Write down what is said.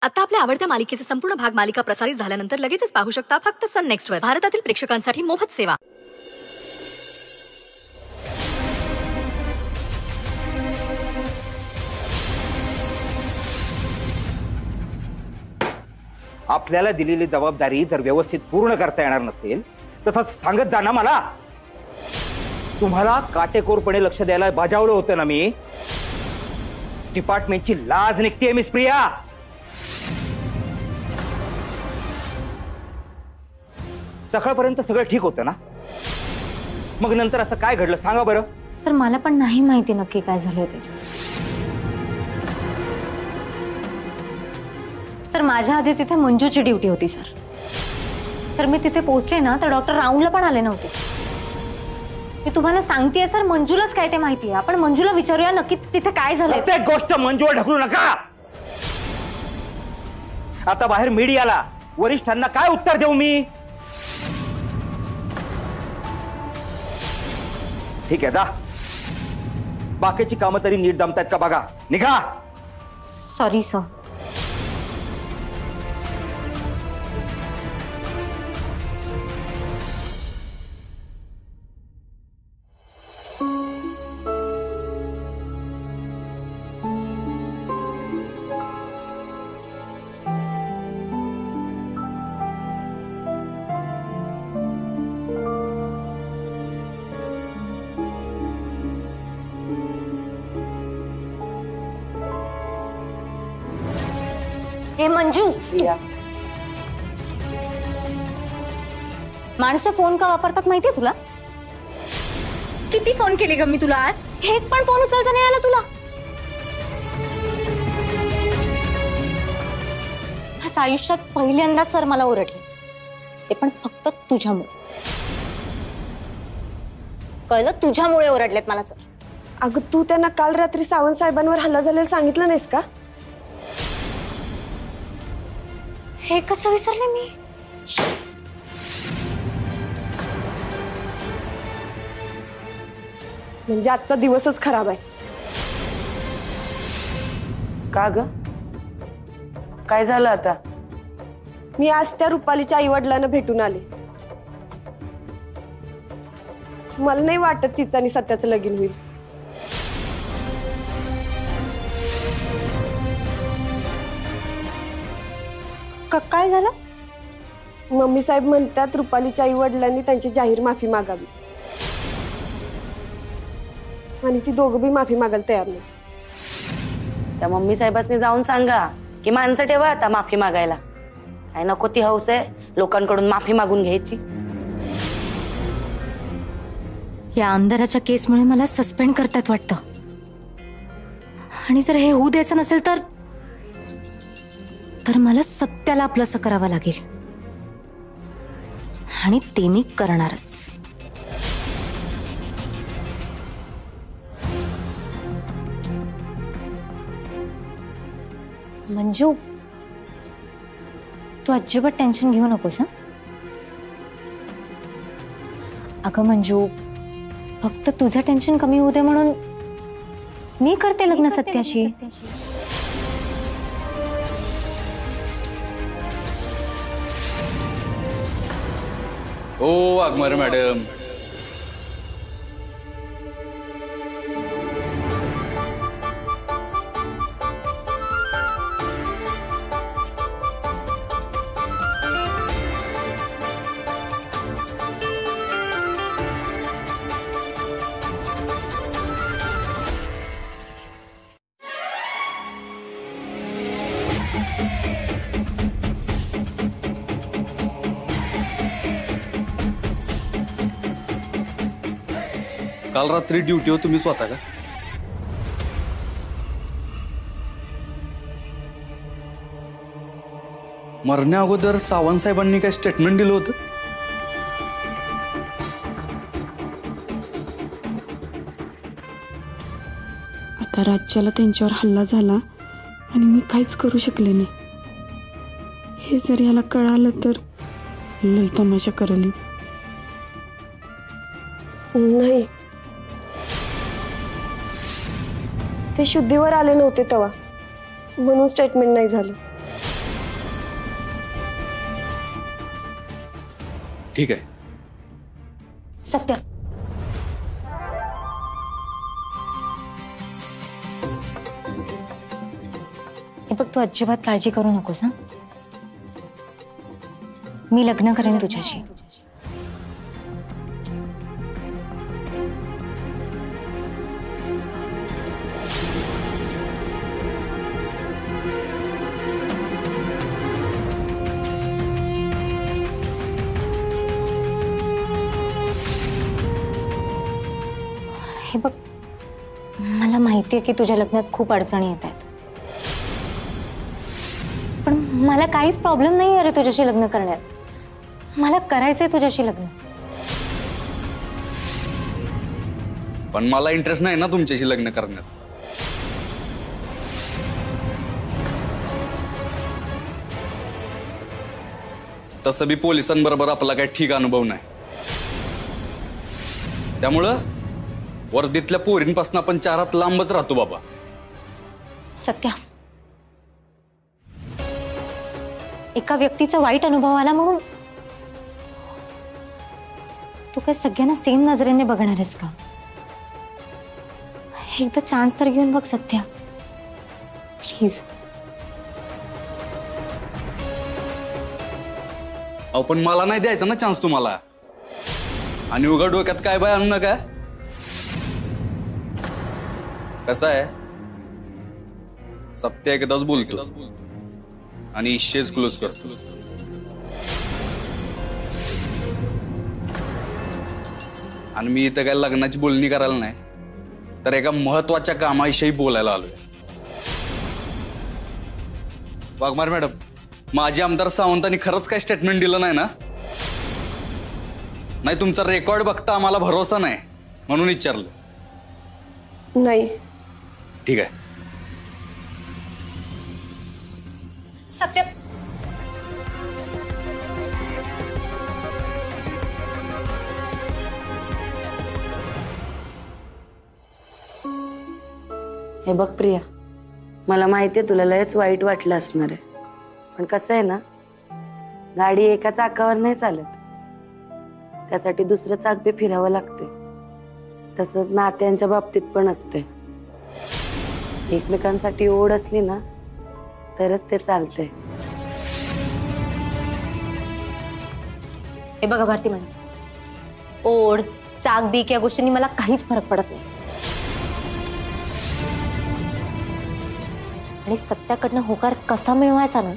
आता आपल्या आवडत्या मालिकेचे संपूर्ण भाग मालिका प्रसारित झाल्यानंतर लगेचच पाहू शकता फक्त सन नेक्स्ट वर. भारतातील प्रेक्षकांसाठी मोफत सेवा. आपल्याला दिलेली जबाबदारी जर व्यवस्थित पूर्ण करता येणार नसेल तर सांगत जा ना मला. तुम्हाला काटेकोरपणे लक्ष द्यायला बजावलं होतं ना मी. डिपार्टमेंटची लाज निघतेय मिस प्रिया. सकाळपर्यंत सगळं ठीक होतं ना, मग नंतर असं काय घडलं सांगा बरं. सर मला पण नाही माहिती नक्की काय झालं ते. सर माझ्या आधी तिथे मंजूची ड्युटी होती सर. सर मी तिथे पोहोचले ना तर डॉक्टर राऊंडला पण आले नव्हते. मी तुम्हाला सांगतेय सर मंजूलाच काय ते माहितीये. आपण मंजूला विचारूया नक्की तिथे काय झालं. प्रत्येक गोष्ट मंजूवर ढकलू नका. आता बाहेर मीडियाला वरिष्ठांना काय उत्तर देऊ मी. ठीक आहे जा, बाकीची कामं तरी नीट जमतात का बघा. निघा. Sorry sir. हे मंजू, माणसं फोन का वापरतात माहितीये तुला. किती फोन केले ग मी तुला आज. एक पण फोन उचलता नाही आला तुला. आज आयुष्यात पहिल्यांदा सर मला ओरडले, ते पण फक्त तुझ्यामुळे. कळलं, तुझ्यामुळे ओरडलेत मला सर. अगं तू त्यांना काल रात्री सावंत साहेबांवर हल्ला झालेला सांगितलं नाहीस का. हे कसं विसरले मी. म्हणजे आजचा दिवसच खराब आहे. का ग, काय झालं आता. मी आज त्या रुपालीच्या आई वडिलांना भेटून आले. मला नाही वाटत तिचं आणि सत्याचं लगीन होईल. काय झालं. मम्मी साहेब म्हणतात रुपालीच्या आई वडिलांनी त्यांची जाहीर माफी मागावी आणि ती दोघं बी माफी मागायला तयार नाही. त्या मम्मी साहेबांनी जाऊन सांगा की माणसं ठेवा आता माफी मागायला. काय नको ती हौस आहे लोकांकडून माफी मागून घ्यायची. या आमदाराच्या केसमुळे मला सस्पेंड करतात वाटतं. आणि जर हे होऊ द्यायचं नसेल तर मला सत्याला आपलंसं करावं लागेल. आणि ते मी करणारच. मंजू तू अजिबात टेन्शन घेऊ नकोस. अगं मंजू, फक्त तुझं टेन्शन कमी होऊ दे म्हणून मी करते लग्न सत्याशी. ओ वाघमारे मॅडम, काल रात्री ड्युटीवर तुम्ही स्वतः का. मरण्या अगोदर सावंत साहेबांनी काय स्टेटमेंट दिलं होतं. आता राज्याला त्यांच्यावर हल्ला झाला आणि मी काहीच करू शकले नाही. हे जर याला कळालं तर लई तमाशा करली. नाही, ते शुद्धीवर आले नव्हते तेव्हा म्हणून स्टेटमेंट नाही झालं. ठीक आहे. सत्य, हे बघ, तू अजिबात काळजी करू नकोस हा. मी लग्न करेन तुझ्याशी. हे बघ, मला माहितीये की तुझ्या लग्नात खूप अडचणी येत आहेत, पण मला काहीच प्रॉब्लेम नाही अरे तुझ्याशी लग्न करण्यात. मला करायचंय तुझ्याशी लग्न. पण मला इंटरेस्ट नाही ना तुमच्याशी लग्न करण्यात. तसं बी पोलिसांबरोबर आपला काही ठीक अनुभव नाही, त्यामुळं वर्दीतल्या पोरींपासून आपण 4 हात लांबच राहतो बाबा. सत्या, एका व्यक्तीचा वाईट अनुभव आला म्हणून तू काय सगळ्यांना सेम नजरेने बघणार आहेस का? एकदा चान्स तर घेऊन बघ सत्या, प्लीज. अहो पण मला नाही द्यायचा ना चान्स तुम्हाला. आणि उघड डोक्यात काय बाय आणू नका. कसं आहे, सत्य एकदाच बोलतो आणि इश्यूज क्लोज करतो. आणि मी इथं काय लग्नाची बोलणी करायला नाही, तर एका महत्वाच्या कामाविषयी बोलायला आलोय. वाघमारे मॅडम, माझे आमदार सावंतांनी खरंच काय स्टेटमेंट दिलं नाही ना? नाही, तुमचा रेकॉर्ड बघता आम्हाला भरोसा नाही म्हणून विचारलं. नाही. ठीक आहे. सत्य, हे बघ प्रिया, मला माहितीये तुला लयच वाईट वाटलं असणार आहे, पण कसं आहे ना, गाडी एका चाकावर नाही चालत, त्यासाठी दुसरं चाक बी फिरावं लागते. तसंच नात्यांच्या बाबतीत पण असते. एकमेकांसाठी ओढ असली ना तरच ते चालते. हे बघा भारती मॅडम, ओढ, चाक बीक या गोष्टींनी मला काहीच फरक पडत नाही. आणि सत्याकडनं होकार कसा मिळवायचा ना